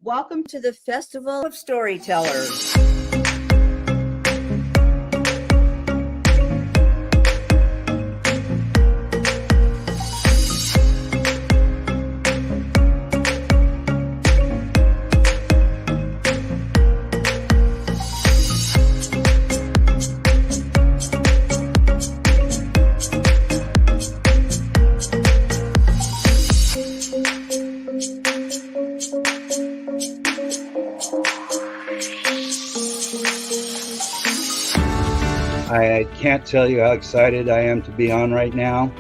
Welcome to the Festival of Storytellers. I can't tell you how excited I am to be on right now.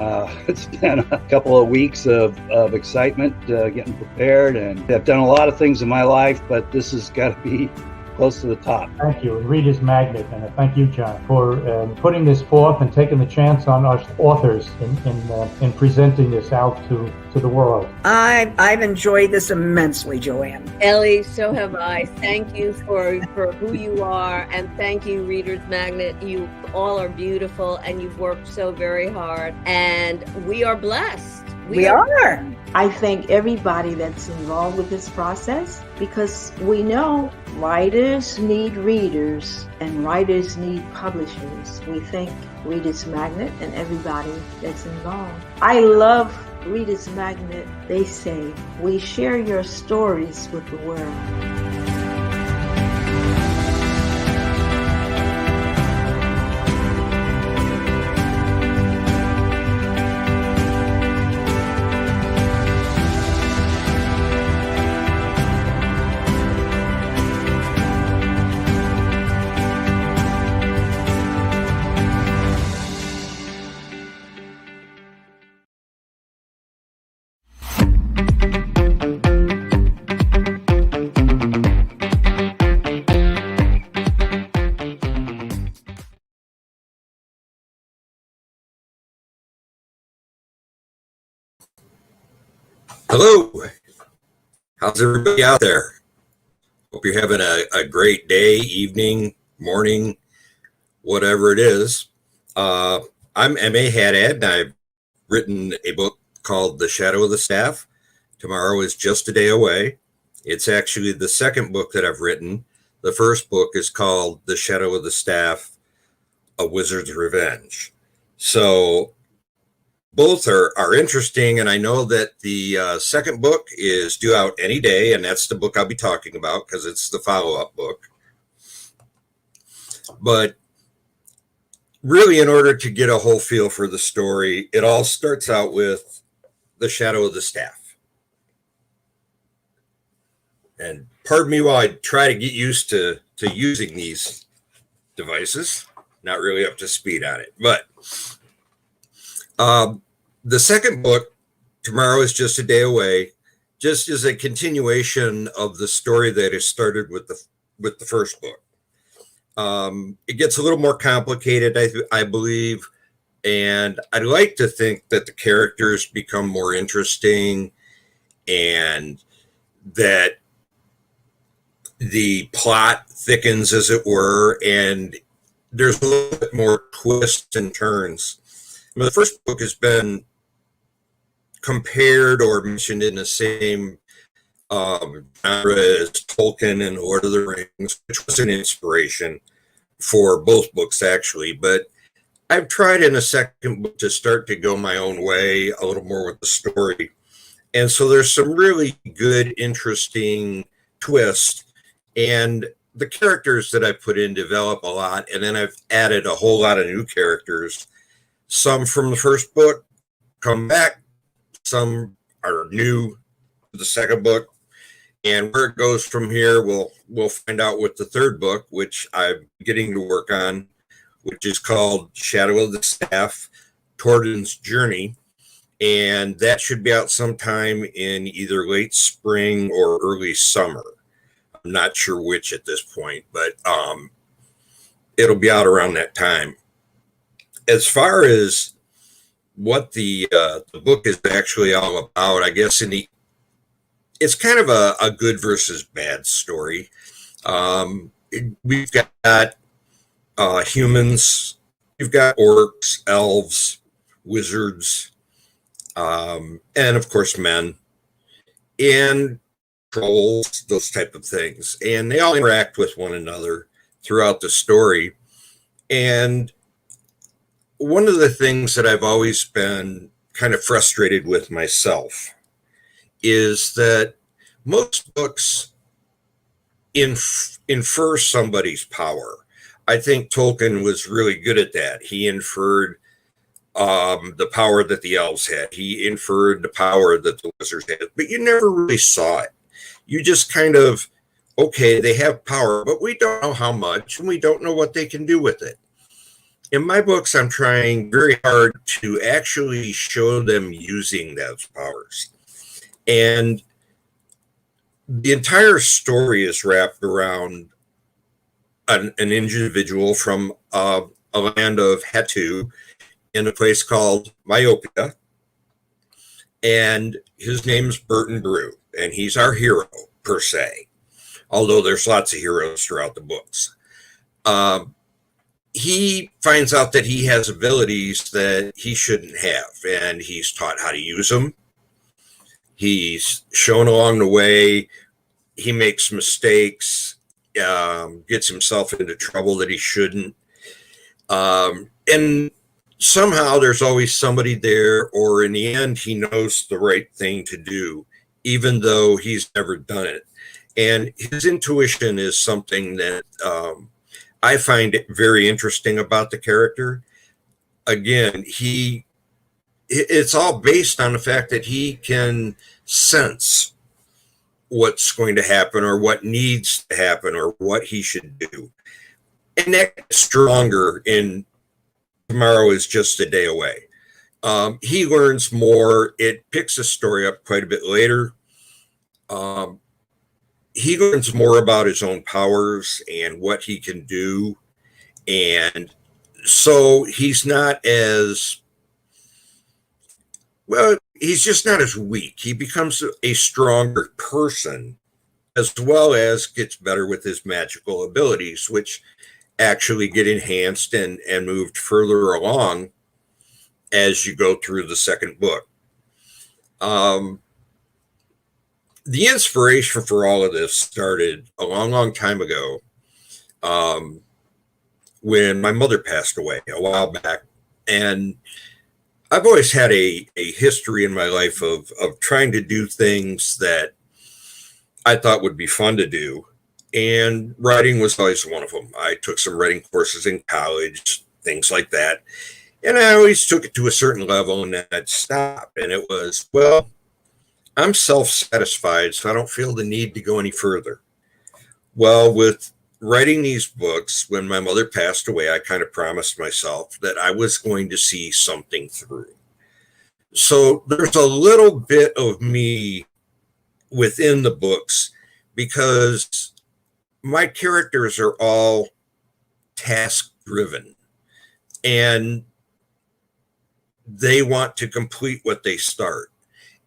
It's been a couple of weeks of excitement, getting prepared, and I've done a lot of things in my life, but this has got to be close to the top. Thank you, Reader's Magnet, and thank you, John, for putting this forth and taking the chance on our authors in presenting this out to the world. I've enjoyed this immensely, Joanne. Ellie, so have I. Thank you for who you are, and thank you, Reader's Magnet. You all are beautiful, and you've worked so very hard, and we are blessed. We are. I thank everybody that's involved with this process, because we know writers need readers and writers need publishers. We thank Reader's Magnet and everybody that's involved. I love Reader's Magnet. They say, we share your stories with the world. Hello, how's everybody out there? Hope you're having a great day, evening, morning, whatever it is. I'm M.A. HADDAD, and I've written a book called The Shadow of the Staff. Tomorrow is just a day away. It's actually the second book that I've written. The first book is called The Shadow of the Staff, A Wizard's Revenge. So both are interesting, and I know that the second book is due out any day, and that's the book I'll be talking about because it's the follow-up book. But really, in order to get a whole feel for the story, it all starts out with the shadow of the staff. And pardon me while I try to get used to using these devices. Not really up to speed on it, but the second book, tomorrow is just a day away, just as a continuation of the story that is started with the first book. It gets a little more complicated, I believe, and I'd like to think that the characters become more interesting and that the plot thickens, as it were, and there's a little bit more twists and turns. The first book has been compared or mentioned in the same genre as Tolkien and Lord of the Rings, which was an inspiration for both books, actually. But I've tried in a second book to start to go my own way a little more with the story. And so there's some really good, interesting twists. And the characters that I put in develop a lot. And then I've added a whole lot of new characters. Some from the first book come back. Some are new to the second book, and where it goes from here, we'll find out with the third book, which I'm getting to work on, which is called Shadow of the Staff, Torden's Journey, and that should be out sometime in either late spring or early summer. I'm not sure which at this point, but it'll be out around that time. As far as what the book is actually all about, I guess it's kind of a good versus bad story. We've got humans, we've got orcs, elves, wizards, and of course men. And trolls, those type of things. And they all interact with one another throughout the story. And one of the things that I've always been kind of frustrated with myself is that most books infer somebody's power. I think Tolkien was really good at that. He inferred the power that the elves had. He inferred the power that the wizards had, but you never really saw it. You just kind of, okay, they have power, but we don't know how much, and we don't know what they can do with it. In my books, I'm trying very hard to actually show them using those powers. And the entire story is wrapped around an individual from a land of HADDAD in a place called Myopia. And his name's Burton Brew, and he's our hero, per se, although there's lots of heroes throughout the books. He finds out that he has abilities that he shouldn't have, and he's taught how to use them. He's shown along the way. He makes mistakes, gets himself into trouble that he shouldn't. And somehow there's always somebody there, or in the end, he knows the right thing to do, even though he's never done it. And his intuition is something that I find it very interesting about the character. Again, it's all based on the fact that he can sense what's going to happen or what needs to happen or what he should do. And that gets stronger in Tomorrow Is Just a Day Away. He learns more. It picks the story up quite a bit later. He learns more about his own powers and what he can do. And so he's not as, well, he's just not as weak. He becomes a stronger person, as well as gets better with his magical abilities, which actually get enhanced and moved further along as you go through the second book. The inspiration for all of this started a long, long time ago, when my mother passed away a while back. And I've always had a history in my life of trying to do things that I thought would be fun to do. And writing was always one of them. I took some writing courses in college, things like that. And I always took it to a certain level and then I'd stop. And it was, well, I'm self-satisfied, so I don't feel the need to go any further. Well, with writing these books, when my mother passed away, I kind of promised myself that I was going to see something through. So there's a little bit of me within the books because my characters are all task-driven, and they want to complete what they start.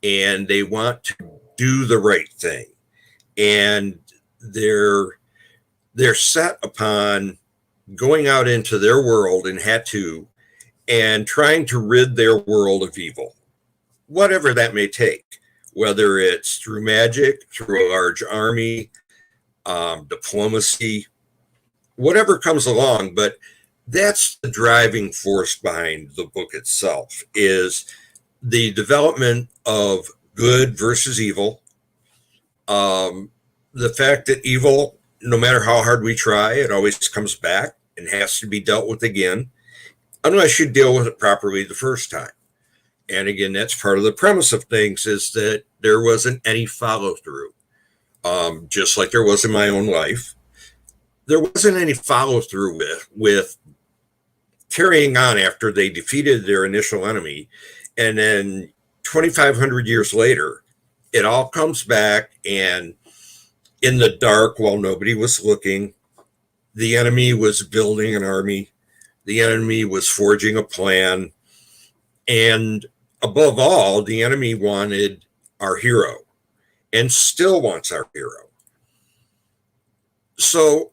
And they want to do the right thing, and they're set upon going out into their world in HADDAD and trying to rid their world of evil, whatever that may take, whether it's through magic, through a large army, diplomacy, whatever comes along. But that's the driving force behind the book itself, is the development of good versus evil. The fact that evil, no matter how hard we try, it always comes back and has to be dealt with again, unless you deal with it properly the first time. And again, that's part of the premise of things, is that there wasn't any follow through. Just like there was in my own life, there wasn't any follow through with carrying on after they defeated their initial enemy. And then 2,500 years later, it all comes back, and in the dark, while nobody was looking, the enemy was building an army. The enemy was forging a plan. And above all, the enemy wanted our hero and still wants our hero. So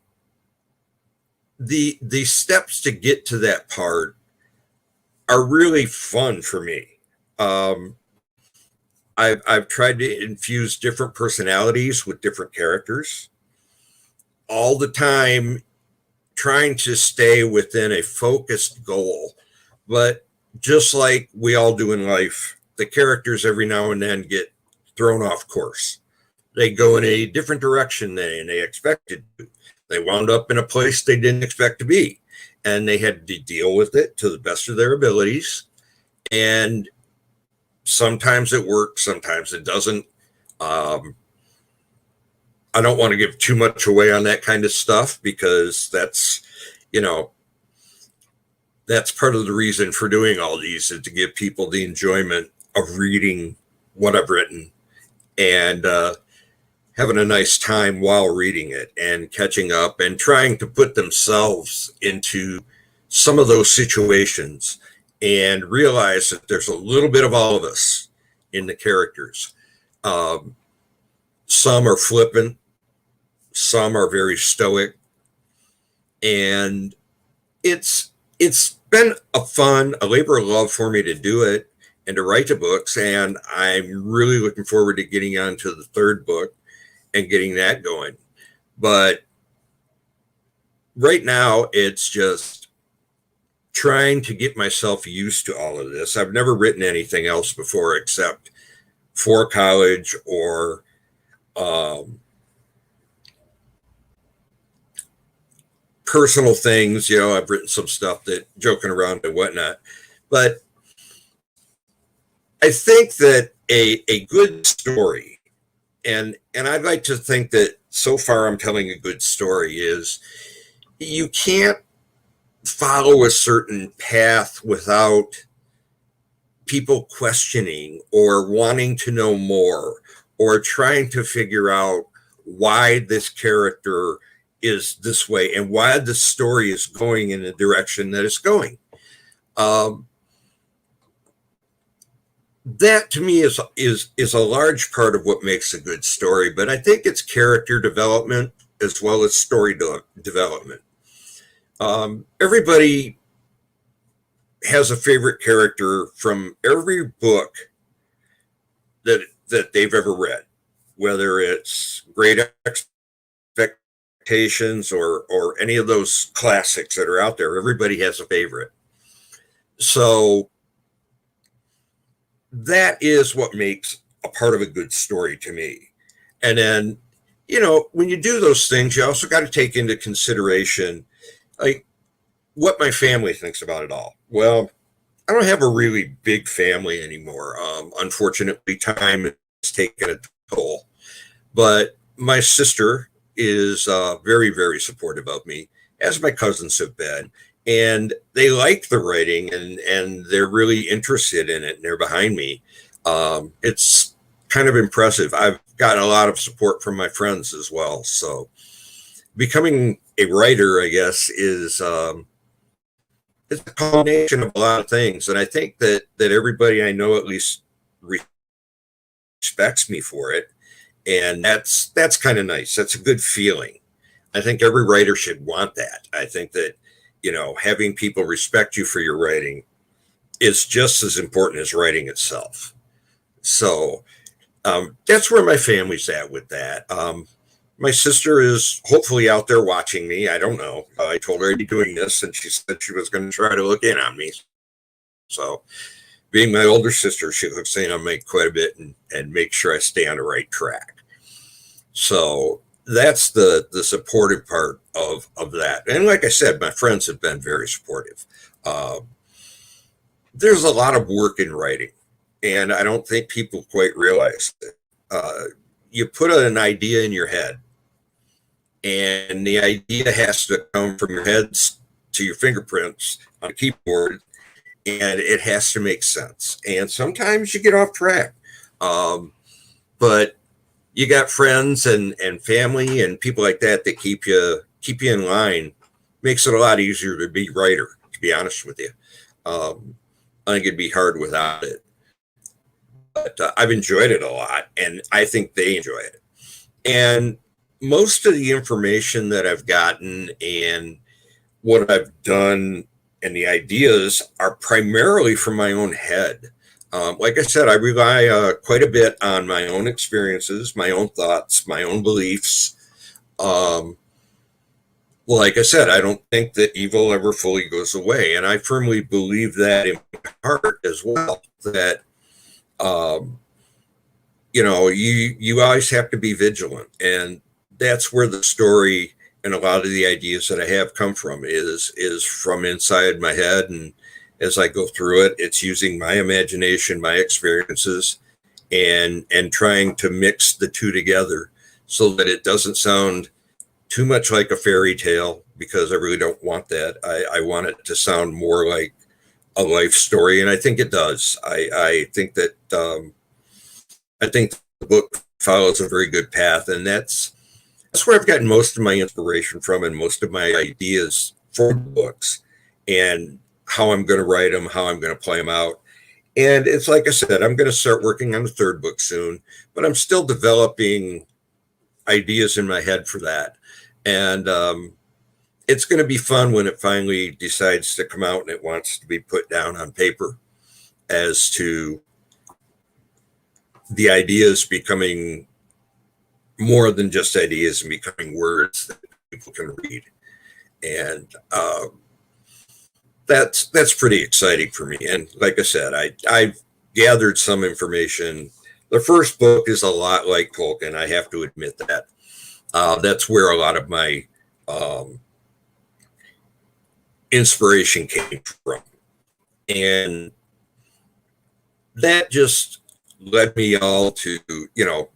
the steps to get to that part are really fun for me. I've tried to infuse different personalities with different characters all the time, trying to stay within a focused goal. But just like we all do in life, the characters every now and then get thrown off course. They go in a different direction than they expected to. They wound up in a place they didn't expect to be, and they had to deal with it to the best of their abilities. And sometimes it works, sometimes it doesn't. I don't want to give too much away on that kind of stuff, because that's, you know, that's part of the reason for doing all these, is to give people the enjoyment of reading what I've written and having a nice time while reading it and catching up and trying to put themselves into some of those situations and realize that there's a little bit of all of us in the characters. Some are flippant, some are very stoic, and it's been a labor of love for me to do it and to write the books. And I'm really looking forward to getting on to the third book and getting that going. But right now, it's just trying to get myself used to all of this. I've never written anything else before except for college or personal things. You know, I've written some stuff that joking around and whatnot. But I think that a good story, and I'd like to think that so far I'm telling a good story, is you can't follow a certain path without people questioning or wanting to know more or trying to figure out why this character is this way and why the story is going in the direction that it's going. That to me is a large part of what makes a good story, but I think it's character development as well as story development. Everybody has a favorite character from every book that they've ever read, whether it's Great Expectations or any of those classics that are out there. Everybody has a favorite. So that is what makes a part of a good story to me. And then, you know, when you do those things, you also got to take into consideration, like, what my family thinks about it all. Well, I don't have a really big family anymore. Unfortunately, time has taken a toll. But my sister is very, very supportive of me, as my cousins have been. And they like the writing, and they're really interested in it, and they're behind me. It's kind of impressive. I've got a lot of support from my friends as well. So becoming a writer, I guess, is it's a combination of a lot of things. And I think that everybody I know at least respects me for it. And that's kind of nice. That's a good feeling. I think every writer should want that. I think that, you know, having people respect you for your writing is just as important as writing itself. So that's where my family's at with that. My sister is hopefully out there watching me. I don't know. I told her I'd be doing this, and she said she was going to try to look in on me. So being my older sister, she looks in on me quite a bit and make sure I stay on the right track. So that's the supportive part of that. And like I said, my friends have been very supportive. There's a lot of work in writing, and I don't think people quite realize it. You put an idea in your head, and the idea has to come from your head to your fingerprints on a keyboard, and it has to make sense. And sometimes you get off track, but you got friends and family and people like that keep you in line. Makes it a lot easier to be a writer, to be honest with you. I think it'd be hard without it. But I've enjoyed it a lot, and I think they enjoy it. And most of the information that I've gotten and what I've done and the ideas are primarily from my own head. Like I said, I rely quite a bit on my own experiences, my own thoughts, my own beliefs. Um, like I said, I don't think that evil ever fully goes away. And I firmly believe that in my heart as well, that, um, you always have to be vigilant. And that's where the story and a lot of the ideas that I have come from is from inside my head. And as I go through it, it's using my imagination, my experiences, and trying to mix the two together so that it doesn't sound too much like a fairy tale, because I really don't want that. I want it to sound more like a life story, and I think it does. I think that I think the book follows a very good path, and that's where I've gotten most of my inspiration from and most of my ideas for books, and how I'm going to write them, how I'm going to play them out. And it's like I said, I'm going to start working on the third book soon, but I'm still developing ideas in my head for that. And it's going to be fun when it finally decides to come out and it wants to be put down on paper, as to the ideas becoming more than just ideas and becoming words that people can read. And that's pretty exciting for me. And like I said, I've gathered some information. The first book is a lot like Tolkien. I have to admit that. That's where a lot of my inspiration came from. And that just led me all to,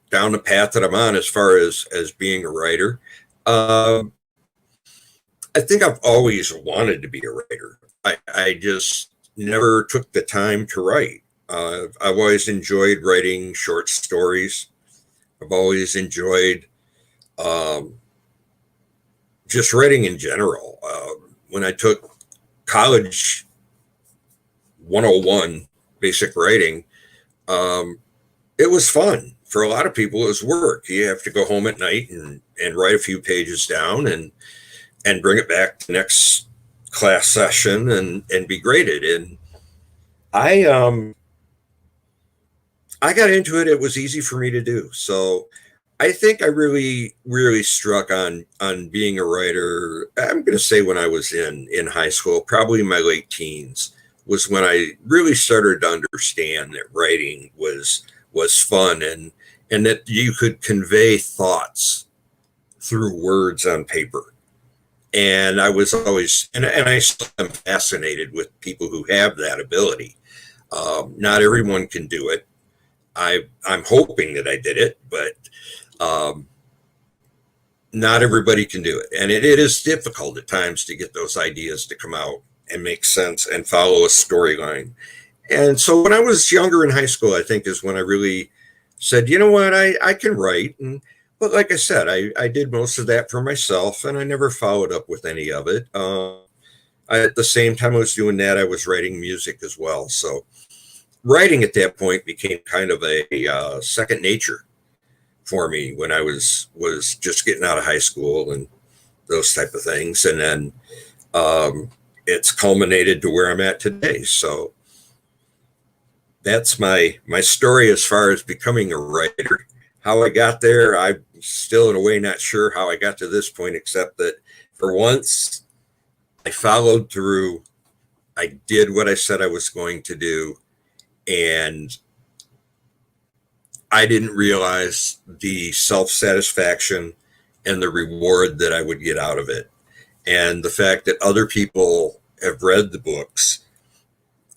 down the path that I'm on as far as being a writer. I think I've always wanted to be a writer. I just never took the time to write. I've always enjoyed writing short stories. I've always enjoyed just writing in general. When I took college 101 basic writing, it was fun. For a lot of people, it was work. You have to go home at night and write a few pages down and bring it back to next class session and be graded. And I got into it. It was easy for me to do. So I think I really, really struck on being a writer. I'm going to say when I was in high school, probably in my late teens, was when I really started to understand that writing was fun, and that you could convey thoughts through words on paper. And I was always, and I still am fascinated with people who have that ability. Not everyone can do it. I'm hoping that I did it, but not everybody can do it. And it is difficult at times to get those ideas to come out and make sense and follow a storyline. And so when I was younger in high school, I think is when I really said, you know what, I can write. But like I said, I did most of that for myself, and I never followed up with any of it. At the same time I was doing that, I was writing music as well. So writing at that point became kind of a second nature for me when I was just getting out of high school and those type of things. And then it's culminated to where I'm at today. So that's my story as far as becoming a writer. How I got there, I'm still in a way not sure how I got to this point, except that for once I followed through. I did what I said I was going to do, and I didn't realize the self-satisfaction and the reward that I would get out of it. And the fact that other people have read the books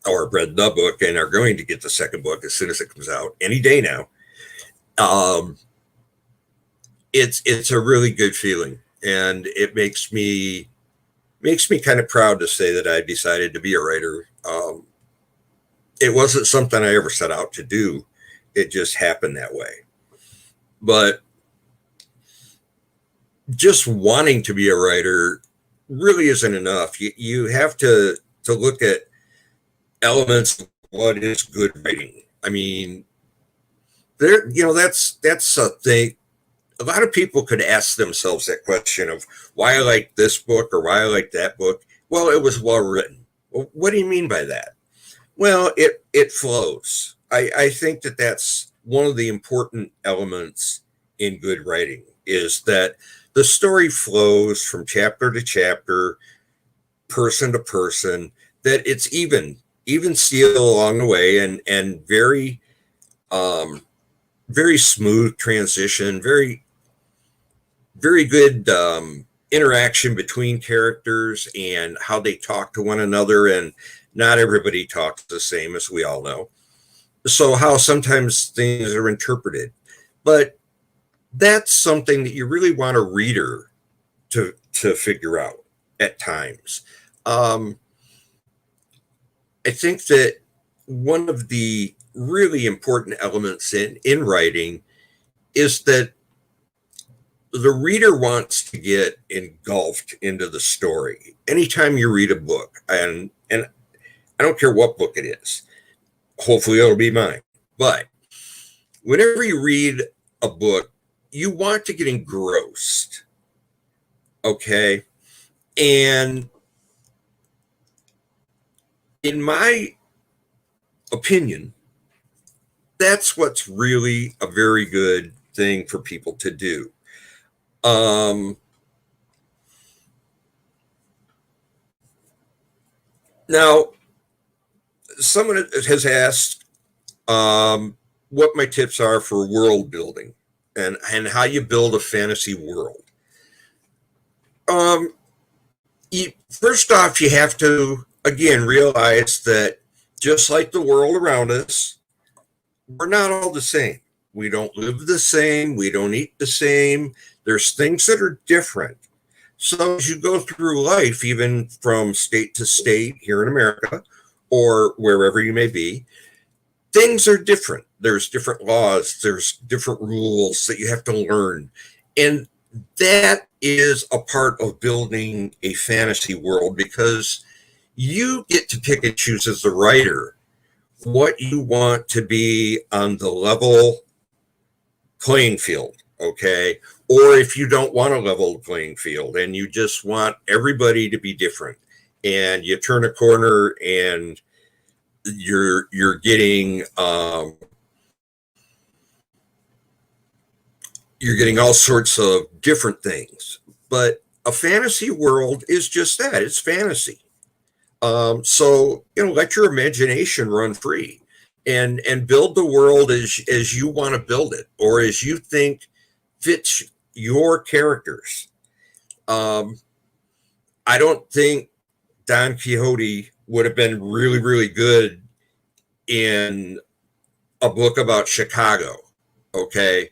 or read the book and are going to get the second book as soon as it comes out any day now. It's a really good feeling, and it makes me kind of proud to say that I decided to be a writer. It wasn't something I ever set out to do. It just happened that way. But just wanting to be a writer really isn't enough. You have to look at elements of what is good writing. I mean, that's a thing. A lot of people could ask themselves that question of why I like this book or why I like that book. Well, it was well written. Well, what do you mean by that? Well, it flows. I think that that's one of the important elements in good writing is that the story flows from chapter to chapter, person to person, that it's even steel along the way, and very very smooth transition, very good interaction between characters and how they talk to one another. And not everybody talks the same, as we all know. So, how sometimes things are interpreted. But that's something that you really want a reader to figure out at times. Um, I think that one of the really important elements in writing is that the reader wants to get engulfed into the story. Anytime you read a book, and I don't care what book it is, hopefully it'll be mine. But whenever you read a book, you want to get engrossed. Okay. And in my opinion, that's what's really a very good thing for people to do. Um, Now, someone has asked what my tips are for world building and how you build a fantasy world. Um, First off, you have to, again, realize that just like the world around us, we're not all the same. We don't live the same. We don't eat the same. There's things that are different. So as you go through life, even from state to state here in America or wherever you may be, things are different. There's different laws, there's different rules that you have to learn. And that is a part of building a fantasy world because you get to pick and choose as the writer what you want to be on the level playing field, okay? Or if you don't want a level playing field and you just want everybody to be different and you turn a corner and you're getting you're getting all sorts of different things. But a fantasy world is just that, it's fantasy. So let your imagination run free and build the world as you want to build it or as you think fits your characters. I don't think Don Quixote would have been really, really good in a book about Chicago. Okay.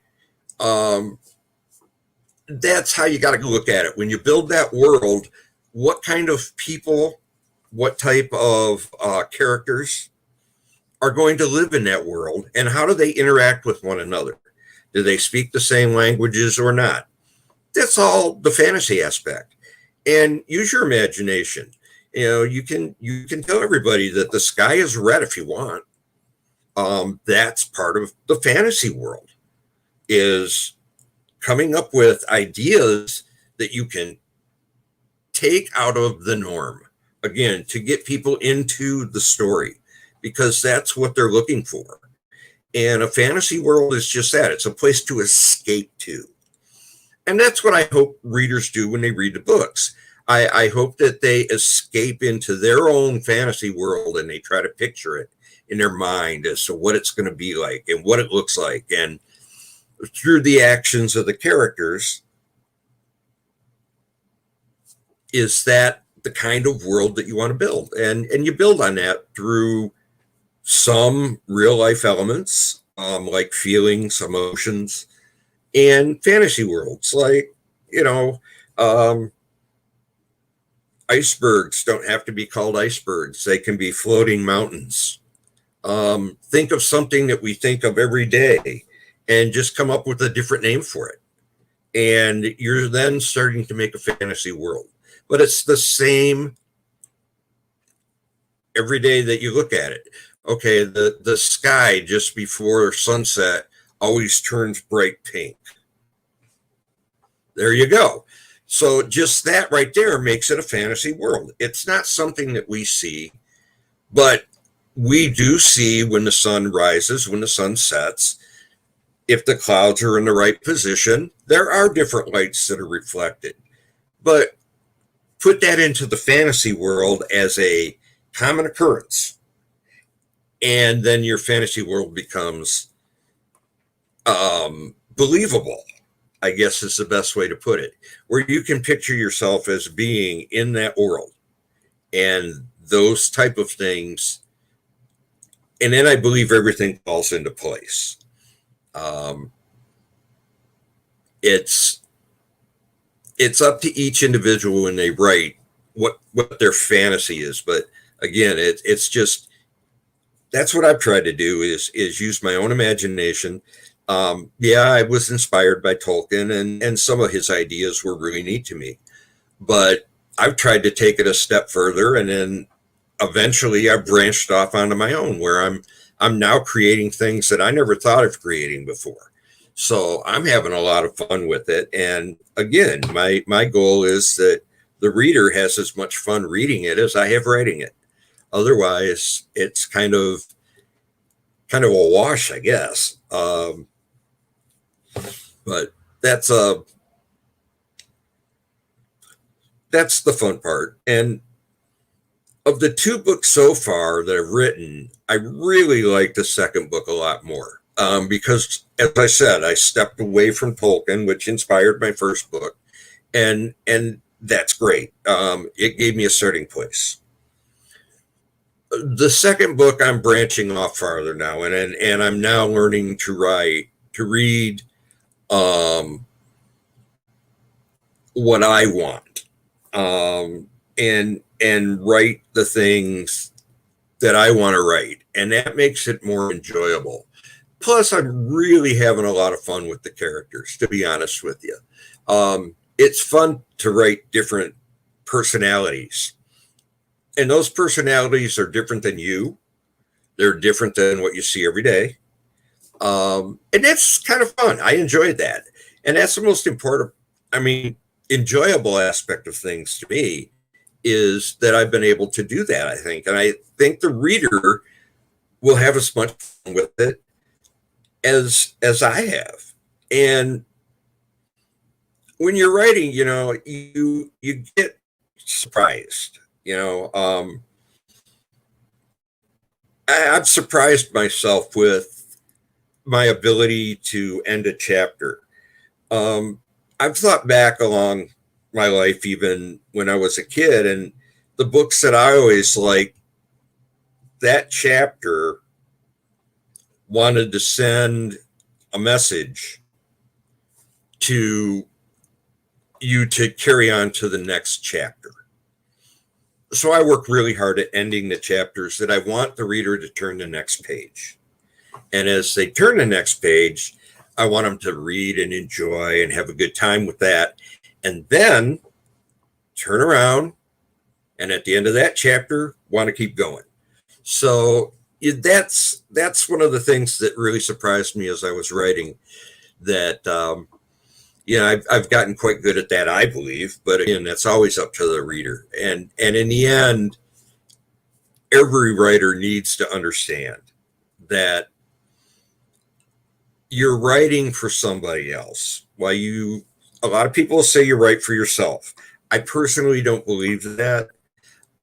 That's how you got to look at it. When you build that world, what kind of people, what type of characters are going to live in that world, and how do they interact with one another? Do they speak the same languages or not? That's all the fantasy aspect. And use your imagination. You can tell everybody that the sky is red if you want. That's part of the fantasy world, is coming up with ideas that you can take out of the norm, again, to get people into the story, because that's what they're looking for. And a fantasy world is just that. It's a place to escape to. And that's what I hope readers do when they read the books. I hope that they escape into their own fantasy world and they try to picture it in their mind as to what it's going to be like and what it looks like. And through the actions of the characters, is that the kind of world that you want to build? And you build on that through some real life elements, like feelings, emotions, and fantasy worlds. Like, icebergs don't have to be called icebergs. They can be floating mountains. Think of something that we think of every day and just come up with a different name for it. And you're then starting to make a fantasy world. But it's the same every day that you look at it. Okay, the sky just before sunset always turns bright pink. There you go. So just that right there makes it a fantasy world. It's not something that we see, but we do see when the sun rises, when the sun sets, if the clouds are in the right position, there are different lights that are reflected. But put that into the fantasy world as a common occurrence, and then your fantasy world becomes believable, I guess is the best way to put it, where you can picture yourself as being in that world and those type of things. And then I believe everything falls into place. It's up to each individual when they write what their fantasy is. But again, it's just, that's what I've tried to do is use my own imagination. Yeah, I was inspired by Tolkien, and some of his ideas were really neat to me, but I've tried to take it a step further, and then eventually I branched off onto my own, where I'm now creating things that I never thought of creating before. So I'm having a lot of fun with it. And again, my goal is that the reader has as much fun reading it as I have writing it. Otherwise, it's kind of a wash, I guess. But that's the fun part. And of the two books so far that I've written, I really like the second book a lot more. Because, as I said, I stepped away from Tolkien, which inspired my first book, and that's great. It gave me a starting place. The second book, I'm branching off farther now, and I'm now learning to read what I want, and write the things that I want to write, and that makes it more enjoyable. Plus, I'm really having a lot of fun with the characters, to be honest with you. It's fun to write different personalities. And those personalities are different than you. They're different than what you see every day. And that's kind of fun. I enjoyed that. And that's the most important, enjoyable aspect of things to me, is that I've been able to do that, I think. And I think the reader will have as much fun with it as I have. And when you're writing, you get surprised. I've surprised myself with my ability to end a chapter. I've thought back along my life, even when I was a kid, and the books that I always liked, that chapter wanted to send a message to you to carry on to the next chapter. So I work really hard at ending the chapters that I want the reader to turn the next page. And as they turn the next page, I want them to read and enjoy and have a good time with that. And then turn around, and at the end of that chapter, want to keep going. So that's one of the things that really surprised me as I was writing, that I've gotten quite good at that, I believe. But again, that's always up to the reader. And in the end, every writer needs to understand that you're writing for somebody else. A lot of people say you write for yourself. I personally don't believe that.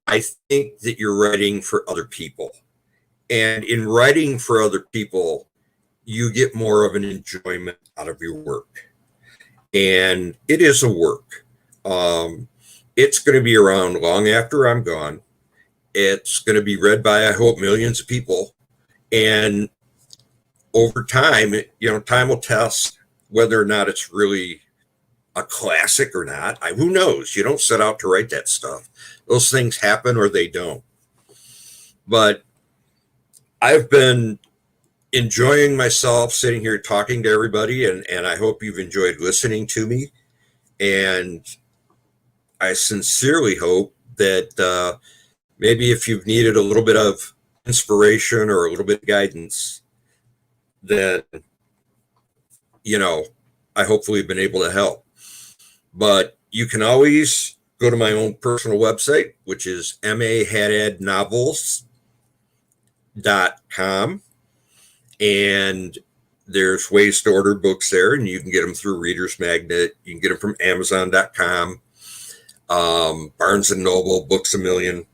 I think that you're writing for other people. And in writing for other people, you get more of an enjoyment out of your work. And it is a work. It's going to be around long after I'm gone. It's going to be read by, I hope, millions of people. And over time, time will test whether or not it's really a classic or not. Who knows? You don't set out to write that stuff. Those things happen or they don't. But I've been enjoying myself sitting here talking to everybody, and I hope you've enjoyed listening to me. And I sincerely hope that maybe if you've needed a little bit of inspiration or a little bit of guidance, that, I hopefully have been able to help. But you can always go to my own personal website, which is MA Haddad Novels and there's ways to order books there, and you can get them through Reader's Magnet. You can get them from Amazon.com, Barnes and Noble, Books A Million,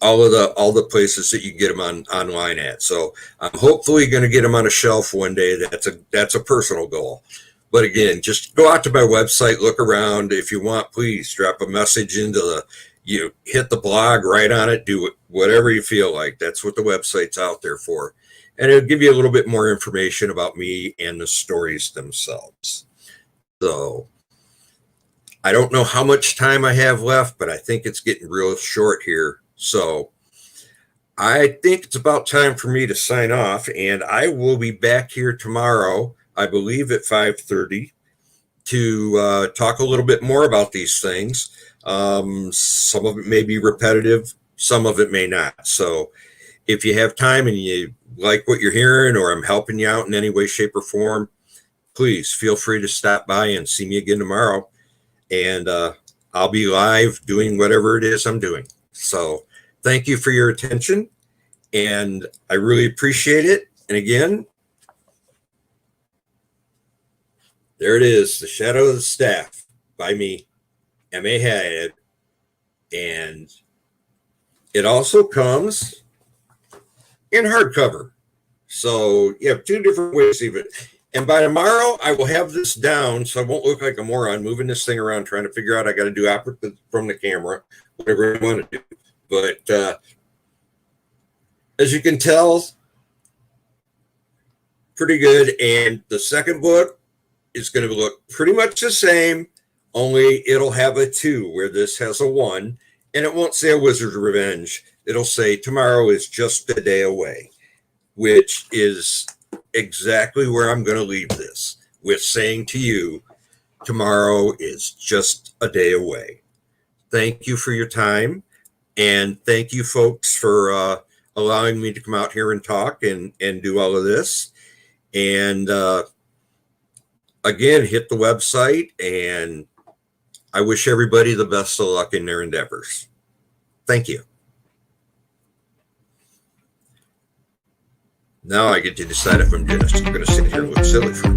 all the places that you can get them online at. So I'm hopefully going to get them on a shelf one day. That's a personal goal. But again, just go out to my website, look around. If you want, please drop a message into hit the blog, write on it, do whatever you feel like. That's what the website's out there for. And it'll give you a little bit more information about me and the stories themselves. So I don't know how much time I have left, but I think it's getting real short here. So I think it's about time for me to sign off, and I will be back here tomorrow, I believe at 5:30, to talk a little bit more about these things. Some of it may be repetitive, some of it may not. So if you have time and you like what you're hearing, or I'm helping you out in any way, shape, or form, please feel free to stop by and see me again tomorrow. And I'll be live doing whatever it is I'm doing. So thank you for your attention, and I really appreciate it. And again, there it is, The Shadow of the Staff by me, M.A. Haddad. And it also comes in hardcover. So you have two different ways to it. And by tomorrow, I will have this down, so I won't look like a moron moving this thing around, trying to figure out I got to do opposite from the camera, whatever I want to do. But as you can tell, pretty good. And the second book is going to look pretty much the same, only it'll have a 2 where this has a 1. And it won't say A Wizard's Revenge. It'll say Tomorrow is Just a Day Away, which is exactly where I'm going to leave this, with saying to you, tomorrow is just a day away. Thank you for your time. And thank you, folks, for allowing me to come out here and talk and do all of this. And again, hit the website, and I wish everybody the best of luck in their endeavors. Thank you. Now I get to decide if I'm just going to sit here and look silly for